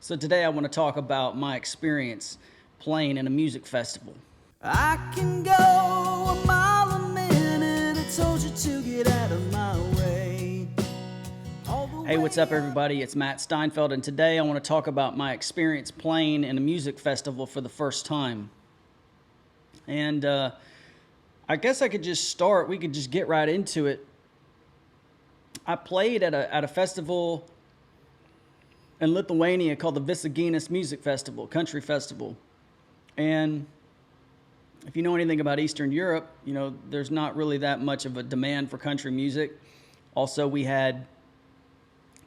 So today I want to talk about my experience playing in a music festival. I can go a mile a minute. I told you to get out of my way. Hey, what's up everybody? It's Matt Steinfeld, and today I want to talk about my experience playing in a music festival for the first time. And I guess I could just start. We could just get right into it. I played at a festival in Lithuania called the Visaginas Music Festival, Country Festival. And if you know anything about Eastern Europe, you know, there's not really that much of a demand for country music. Also, we had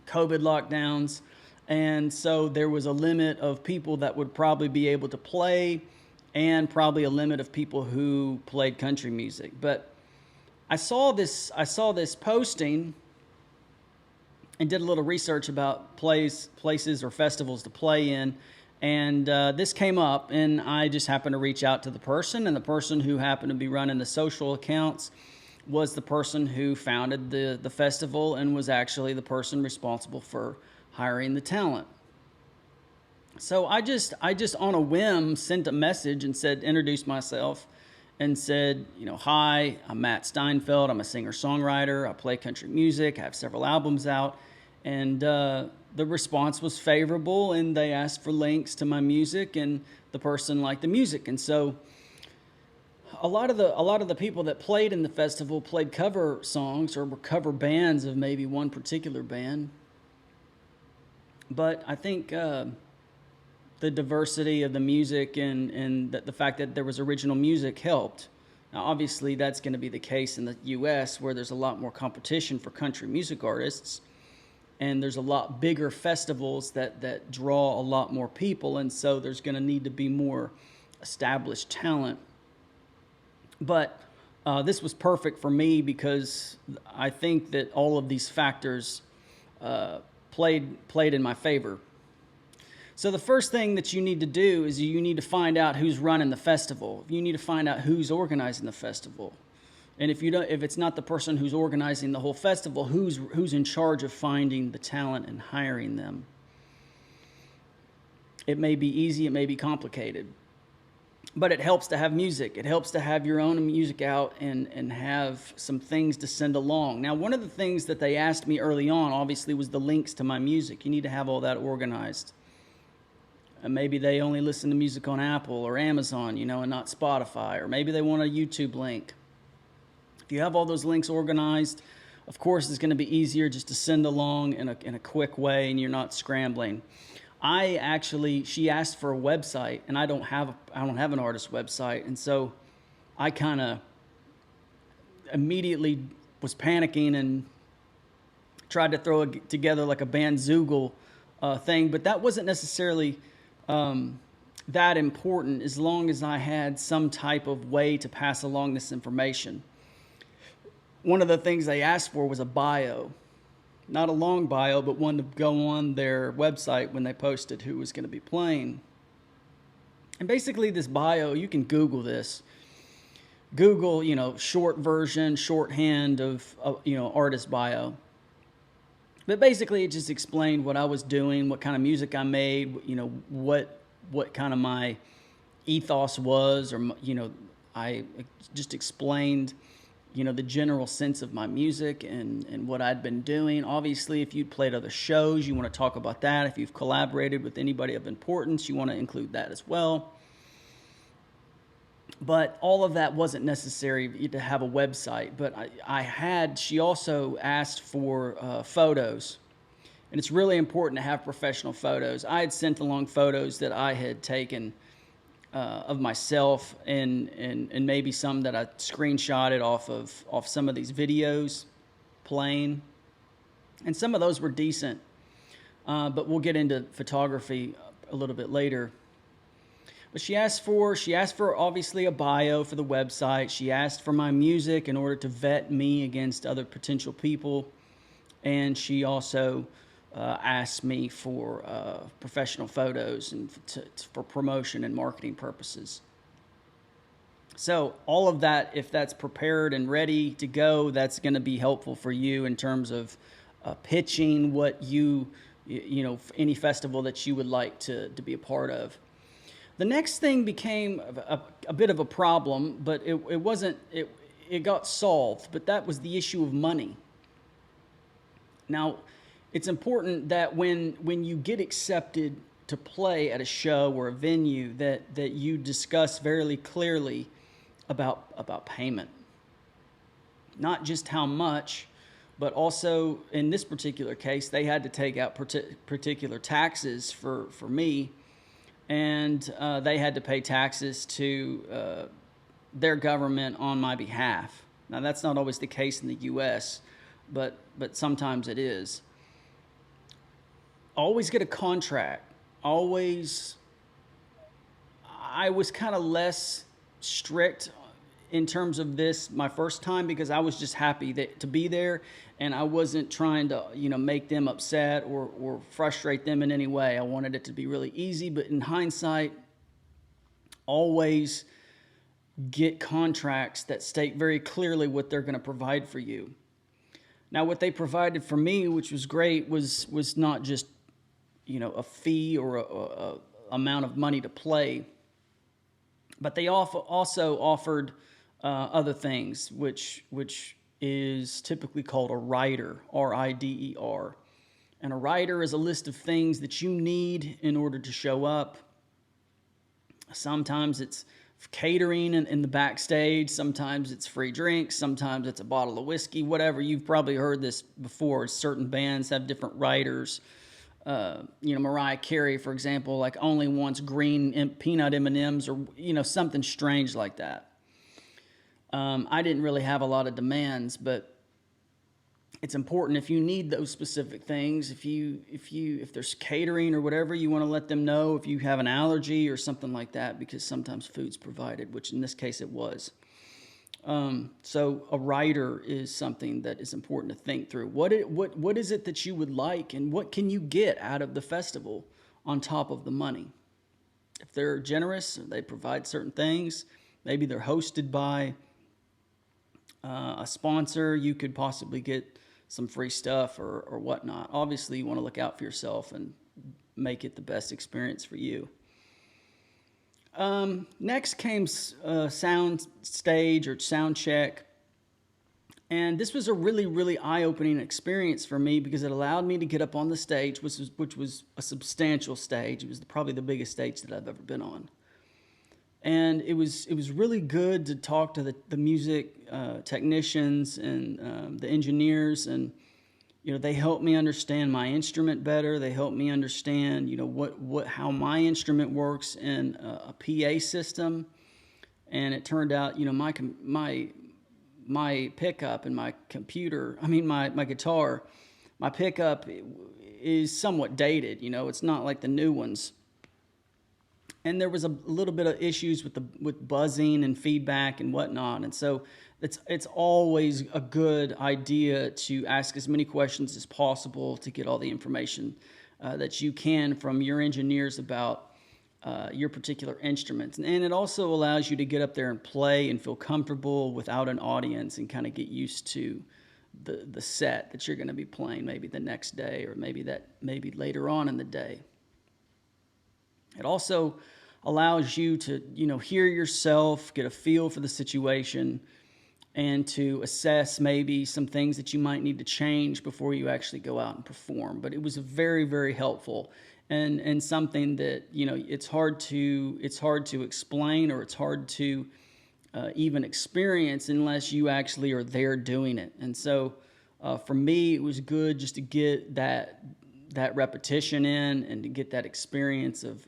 COVID lockdowns, and so there was a limit of people that would probably be able to play and probably a limit of people who played country music. But I saw this posting and did a little research about places or festivals to play in. And this came up, and I just happened to reach out to the person, and the person who happened to be running the social accounts was the person who founded the festival and was actually the person responsible for hiring the talent. So I just on a whim sent a message and said, introduced myself and said, you know, hi, I'm Matt Steinfeld. I'm a singer-songwriter. I play country music. I have several albums out. And the response was favorable, and they asked for links to my music, and the person liked the music. And so a lot of the people that played in the festival played cover songs or were cover bands of maybe one particular band. But I think the diversity of the music and the fact that there was original music helped. Now, obviously, that's going to be the case in the U.S., where there's a lot more competition for country music artists. And there's a lot bigger festivals that draw a lot more people, and so there's going to need to be more established talent. But this was perfect for me because I think that all of these factors played in my favor. So the first thing that you need to do is you need to find out who's running the festival. You need to find out who's organizing the festival. And if it's not the person who's organizing the whole festival, who's in charge of finding the talent and hiring them? It may be easy, it may be complicated, but it helps to have music. It helps to have your own music out and have some things to send along. Now, one of the things that they asked me early on, obviously, was the links to my music. You need to have all that organized. And maybe they only listen to music on Apple or Amazon, you know, and not Spotify, or maybe they want a YouTube link. If you have all those links organized, of course, it's going to be easier just to send along in a quick way, and you're not scrambling. She asked for a website, and I don't have an artist website, and so I kind of immediately was panicking and tried to throw together like a Bandzoogle thing, but that wasn't necessarily that important as long as I had some type of way to pass along this information. One of the things they asked for was a bio. Not a long bio, but one to go on their website when they posted who was going to be playing. And basically this bio, you can Google this. Google, you know, short version, shorthand of you know, artist bio. But basically it just explained what I was doing, what kind of music I made, you know, what kind of my ethos was, or, you know, I just explained, you know, the general sense of my music and what I'd been doing. Obviously, if you'd played other shows, you want to talk about that. If you've collaborated with anybody of importance, you want to include that as well. But all of that wasn't necessary to have a website. But she also asked for photos. And it's really important to have professional photos. I had sent along photos that I had taken of myself and maybe some that I screenshotted off some of these videos playing, and some of those were decent, but we'll get into photography a little bit later. But she asked for obviously a bio for the website. She asked for my music in order to vet me against other potential people, and she also asked me for professional photos and for promotion and marketing purposes. So all of that, if that's prepared and ready to go, that's going to be helpful for you in terms of pitching what you you know, any festival that you would like to be a part of. The next thing became a bit of a problem, but it got solved, but that was the issue of money. Now, it's important that when you get accepted to play at a show or a venue, that you discuss very clearly about payment. Not just how much, but also in this particular case, they had to take out particular taxes for me, and they had to pay taxes to their government on my behalf. Now, that's not always the case in the U.S., but sometimes it is. Always get a contract. Always, I was kind of less strict in terms of this my first time, because I was just happy to be there, and I wasn't trying to, you know, make them upset or frustrate them in any way. I wanted it to be really easy, but in hindsight, always get contracts that state very clearly what they're going to provide for you. Now, what they provided for me, which was great, was not just, you know, a fee or a amount of money to play, but they also offered other things, which is typically called a rider, R-I-D-E-R. And a rider is a list of things that you need in order to show up. Sometimes it's catering in the backstage, sometimes it's free drinks, sometimes it's a bottle of whiskey, whatever. You've probably heard this before. Certain bands have different riders. You know, Mariah Carey, for example, like only wants green peanut M&Ms, or, you know, something strange like that. I didn't really have a lot of demands, but it's important if you need those specific things. If there's catering or whatever, you want to let them know if you have an allergy or something like that, because sometimes food's provided, which in this case it was. So a rider is something that is important to think through. What is it that you would like, and what can you get out of the festival on top of the money? If they're generous, they provide certain things. Maybe they're hosted by a sponsor. You could possibly get some free stuff or whatnot. Obviously, you want to look out for yourself and make it the best experience for you. Next came sound stage or sound check. And this was a really, really eye-opening experience for me, because it allowed me to get up on the stage, which was a substantial stage. It was probably the biggest stage that I've ever been on. And it was really good to talk to the music technicians and the engineers, and you know, they helped me understand my instrument better. They helped me understand, you know, how my instrument works in a PA system. And it turned out, you know, my pickup and my guitar, my pickup is somewhat dated. You know, it's not like the new ones. And there was a little bit of issues with buzzing and feedback and whatnot. And so it's always a good idea to ask as many questions as possible to get all the information that you can from your engineers about your particular instruments. And it also allows you to get up there and play and feel comfortable without an audience, and kind of get used to the set that you're going to be playing maybe the next day, or maybe later on in the day. It also allows you to, you know, hear yourself, get a feel for the situation, and to assess maybe some things that you might need to change before you actually go out and perform. But it was very, very helpful, and something that, you know, it's hard to explain, or it's hard to even experience unless you actually are there doing it. And so for me, it was good just to get that repetition in, and to get that experience of,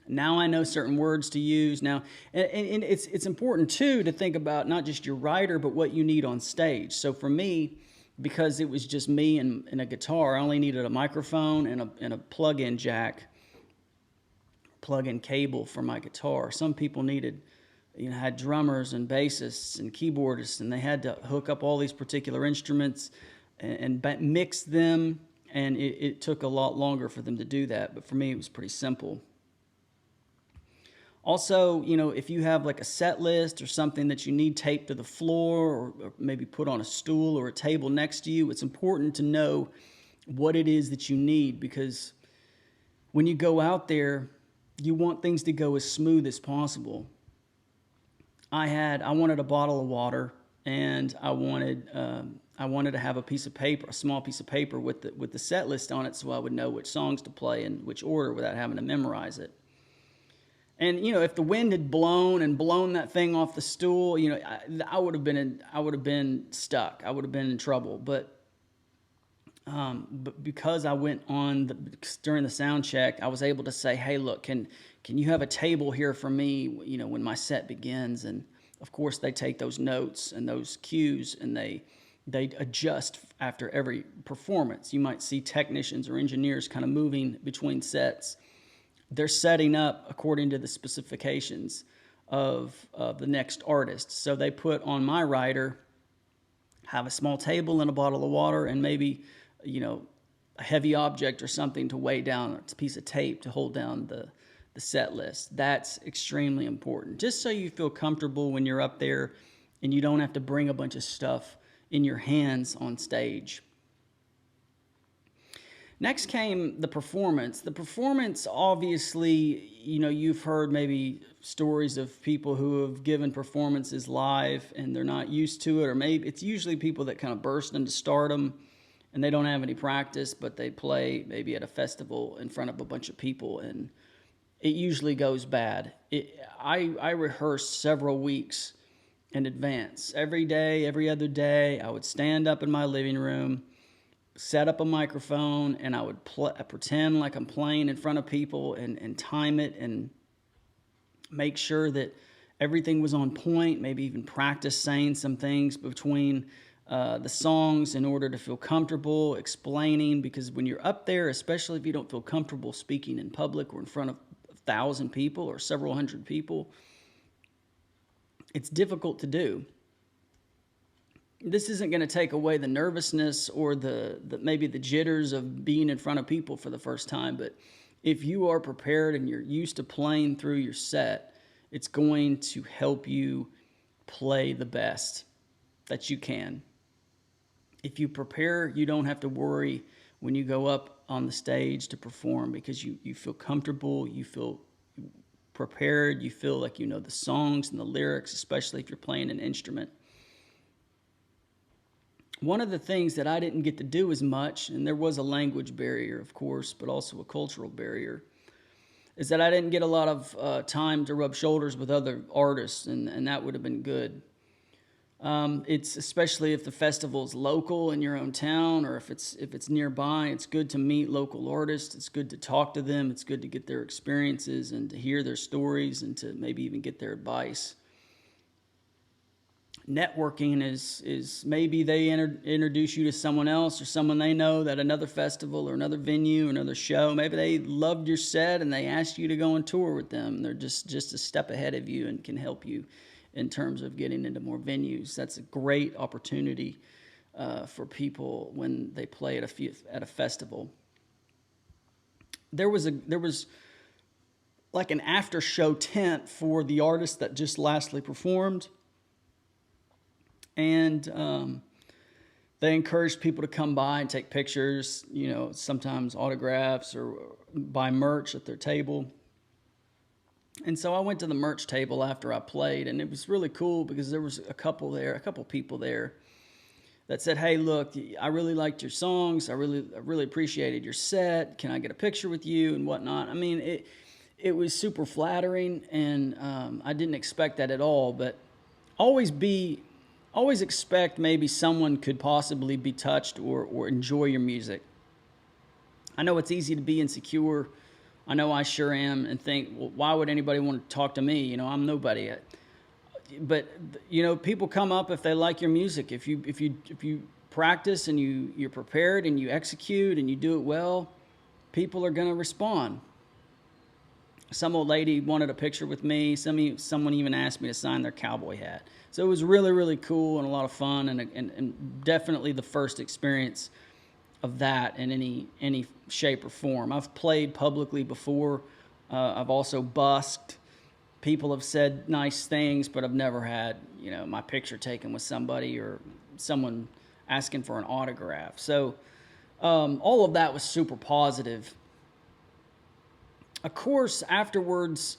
now I know certain words to use now. And it's important too to think about not just your rider, but what you need on stage. So for me, because it was just me and a guitar, I only needed a microphone and a plug-in jack, plug-in cable for my guitar. Some people needed, you know, had drummers and bassists and keyboardists, and they had to hook up all these particular instruments and mix them, and it took a lot longer for them to do that. But for me, it was pretty simple. Also, you know, if you have like a set list or something that you need taped to the floor, or maybe put on a stool or a table next to you, it's important to know what it is that you need, because when you go out there, you want things to go as smooth as possible. I wanted a bottle of water, and I wanted to have a piece of paper, a small piece of paper with the set list on it, so I would know which songs to play in which order without having to memorize it. And if the wind had blown that thing off the stool, I would have been stuck. I would have been in trouble. But because I went on during the sound check, I was able to say, "Hey, look, can you have a table here for me? When my set begins." And of course, they take those notes and those cues, and they adjust after every performance. You might see technicians or engineers kind of moving between sets. They're setting up according to the specifications of the next artist. So they put on my rider, have a small table and a bottle of water, and maybe, a heavy object or something to weigh down, a piece of tape to hold down the set list. That's extremely important, just so you feel comfortable when you're up there and you don't have to bring a bunch of stuff in your hands on stage. Next came the performance. The performance, obviously, you've heard maybe stories of people who have given performances live and they're not used to it, or maybe it's usually people that kind of burst into stardom and they don't have any practice, but they play maybe at a festival in front of a bunch of people, and it usually goes bad. I rehearsed several weeks in advance. Every day, every other day, I would stand up in my living room, set up a microphone, and I would pretend like I'm playing in front of people and time it and make sure that everything was on point, maybe even practice saying some things between the songs in order to feel comfortable explaining, because when you're up there, especially if you don't feel comfortable speaking in public or in front of 1,000 people or several hundred people, it's difficult to do. This isn't going to take away the nervousness or the maybe the jitters of being in front of people for the first time, but if you are prepared and you're used to playing through your set, it's going to help you play the best that you can. If you prepare, you don't have to worry when you go up on the stage to perform, because you feel comfortable, you feel prepared, you feel like you know the songs and the lyrics, especially if you're playing an instrument. One of the things that I didn't get to do as much, and there was a language barrier, of course, but also a cultural barrier, is that I didn't get a lot of time to rub shoulders with other artists, and that would have been good. It's especially if the festival's local in your own town, or if it's nearby, it's good to meet local artists. It's good to talk to them. It's good to get their experiences and to hear their stories and to maybe even get their advice. Networking is maybe they introduce you to someone else or someone they know at another festival or another venue or another show. Maybe they loved your set and they asked you to go on tour with them. They're just a step ahead of you and can help you in terms of getting into more venues. That's a great opportunity for people when they play at a festival. There was like an after show tent for the artist that just lastly performed. And they encouraged people to come by and take pictures, sometimes autographs or buy merch at their table. And so I went to the merch table after I played, and it was really cool because there was a couple people there that said, "Hey, look, I really liked your songs. I really appreciated your set. Can I get a picture with you?" and whatnot. I mean, it was super flattering, and I didn't expect that at all. But always expect maybe someone could possibly be touched or enjoy your music. I know it's easy to be insecure. I know I sure am, and think, well, why would anybody want to talk to me? I'm nobody. But people come up if they like your music. If you practice and you're prepared and you execute and you do it well, people are going to respond. Some old lady wanted a picture with me. Someone even asked me to sign their cowboy hat. So it was really, really cool and a lot of fun, and definitely the first experience of that in any shape or form. I've played publicly before. I've also busked. People have said nice things, but I've never had my picture taken with somebody or someone asking for an autograph. So All of that was super positive. Of course, afterwards,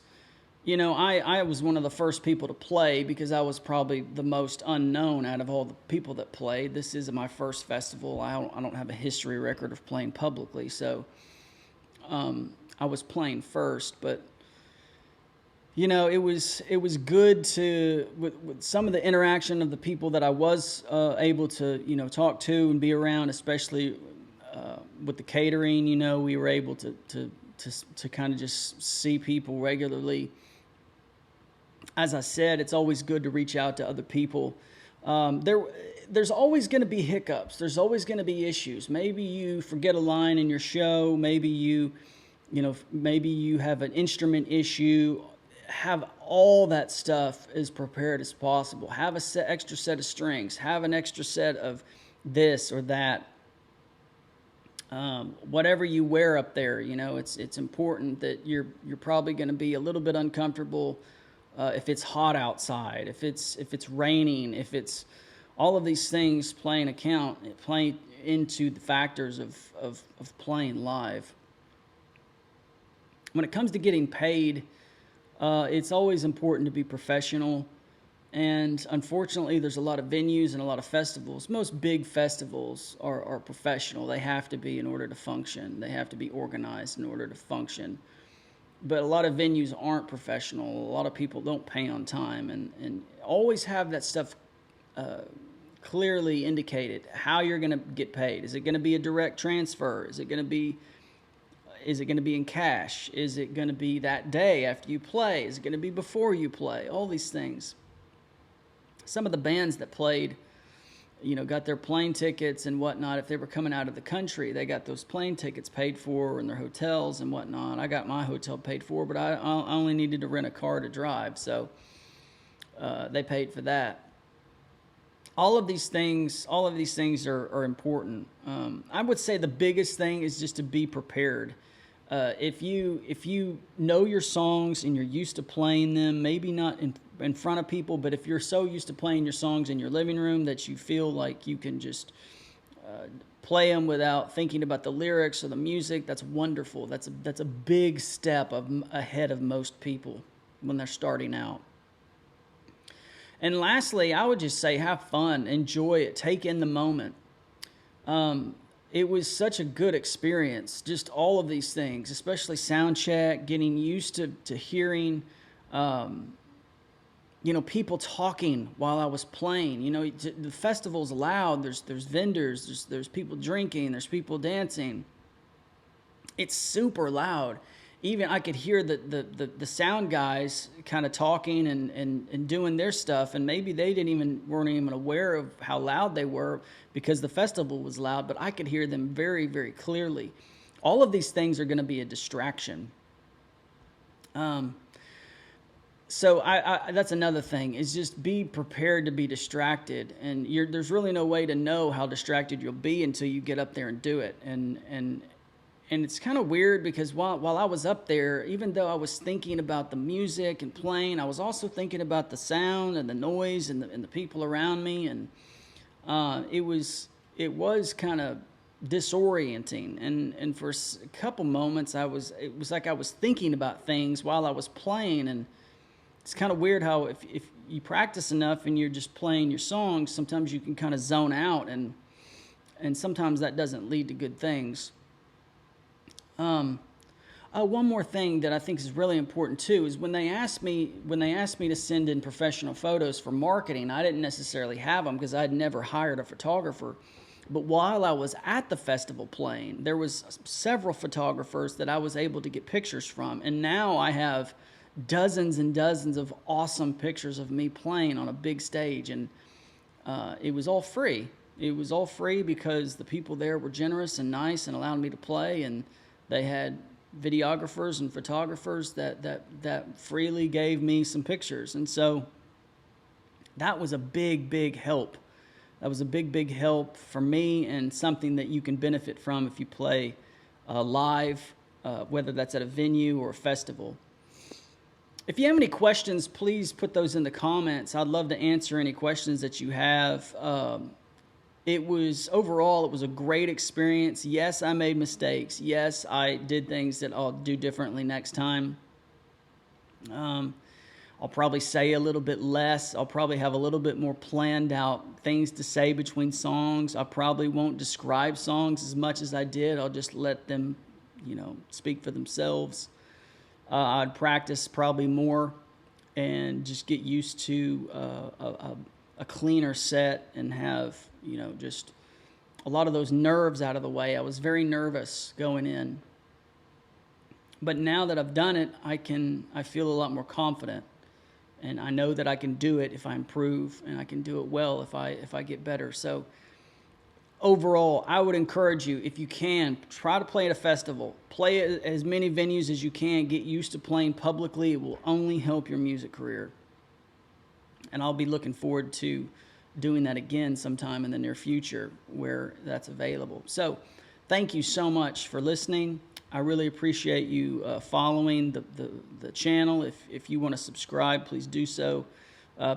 you know, I was one of the first people to play because I was probably the most unknown out of all the people that played. This is my first festival. I don't have a history record of playing publicly, so I was playing first. But you know, it was good to with some of the interaction of the people that I was able to, you know, talk to and be around, especially with the catering. You know, we were able to kind of just see people regularly. As I said, it's always good to reach out to other people. There's always going to be hiccups. There's always going to be issues. Maybe you forget a line in your show. Maybe maybe you have an instrument issue. Have all that stuff as prepared as possible. Have a extra set of strings. Have an extra set of this or that. Whatever you wear up there, you know, it's important that you're probably going to be a little bit uncomfortable. If it's hot outside, if it's raining, if it's all of these things play into the factors of playing live. When it comes to getting paid, it's always important to be professional. And unfortunately, there's a lot of venues and a lot of festivals. Most big festivals are professional. They have to be in order to function. They have to be organized in order to function. But a lot of venues aren't professional. A lot of people don't pay on time, and always have that stuff clearly indicated how you're going to get paid. Is it going to be a direct transfer? Is it going to be in cash? Is it going to be that day after you play? Is it going to be before you play? All these things. Some of the bands that played, you know, got their plane tickets and whatnot. If they were coming out of the country, they got those plane tickets paid for and their hotels and whatnot. I got my hotel paid for, but I only needed to rent a car to drive, so they paid for that. All of these things are important. I would say the biggest thing is just to be prepared. If you know your songs and you're used to playing them, maybe not in front of people, but if you're so used to playing your songs in your living room that you feel like you can just play them without thinking about the lyrics or the music, that's wonderful. That's a big step ahead of most people when they're starting out. And lastly, I would just say have fun, enjoy it, take in the moment. It was such a good experience, just all of these things, especially sound check, getting used to hearing, you know, people talking while I was playing. You know, the festival's loud. There's vendors. There's people drinking. There's people dancing. It's super loud. Even I could hear the sound guys kind of talking and doing their stuff, and maybe they weren't even aware of how loud they were because the festival was loud, but I could hear them very, very clearly. All of these things are going to be a distraction. So that's another thing, is just be prepared to be distracted. And there's really no way to know how distracted you'll be until you get up there and do it. And it's kind of weird because while I was up there, even though I was thinking about the music and playing, I was also thinking about the sound and the noise and the people around me. And it was kind of disorienting. And for a couple moments, it was like I was thinking about things while I was playing. And it's kind of weird how if you practice enough and you're just playing your songs, sometimes you can kind of zone out, and sometimes that doesn't lead to good things. One more thing that I think is really important too is when they asked me to send in professional photos for marketing, I didn't necessarily have them because I'd never hired a photographer. But while I was at the festival playing, there was several photographers that I was able to get pictures from, and now I have dozens and dozens of awesome pictures of me playing on a big stage, and it was all free. It was all free because the people there were generous and nice and allowed me to play, and they had videographers and photographers that freely gave me some pictures. And so that was a big, big help. That was a big, big help for me, and something that you can benefit from if you play live, whether that's at a venue or a festival. If you have any questions, please put those in the comments. I'd love to answer any questions that you have. overall, it was a great experience. Yes, I made mistakes. Yes, I did things that I'll do differently next time. I'll probably say a little bit less. I'll probably have a little bit more planned out things to say between songs. I probably won't describe songs as much as I did. I'll just let them, speak for themselves. I'd practice probably more and just get used to a cleaner set and have, just a lot of those nerves out of the way. I was very nervous going in. But now that I've done it, I feel a lot more confident. And I know that I can do it if I improve, and I can do it well if I get better. So overall, I would encourage you, if you can, try to play at a festival. Play at as many venues as you can. Get used to playing publicly. It will only help your music career. And I'll be looking forward to doing that again sometime in the near future where that's available. So thank you so much for listening. I really appreciate you following the channel. If you want to subscribe, please do so.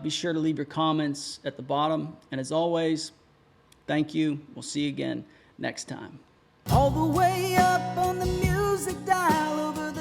Be sure to leave your comments at the bottom. And as always, thank you. We'll see you again next time. All the way up on the music dial over the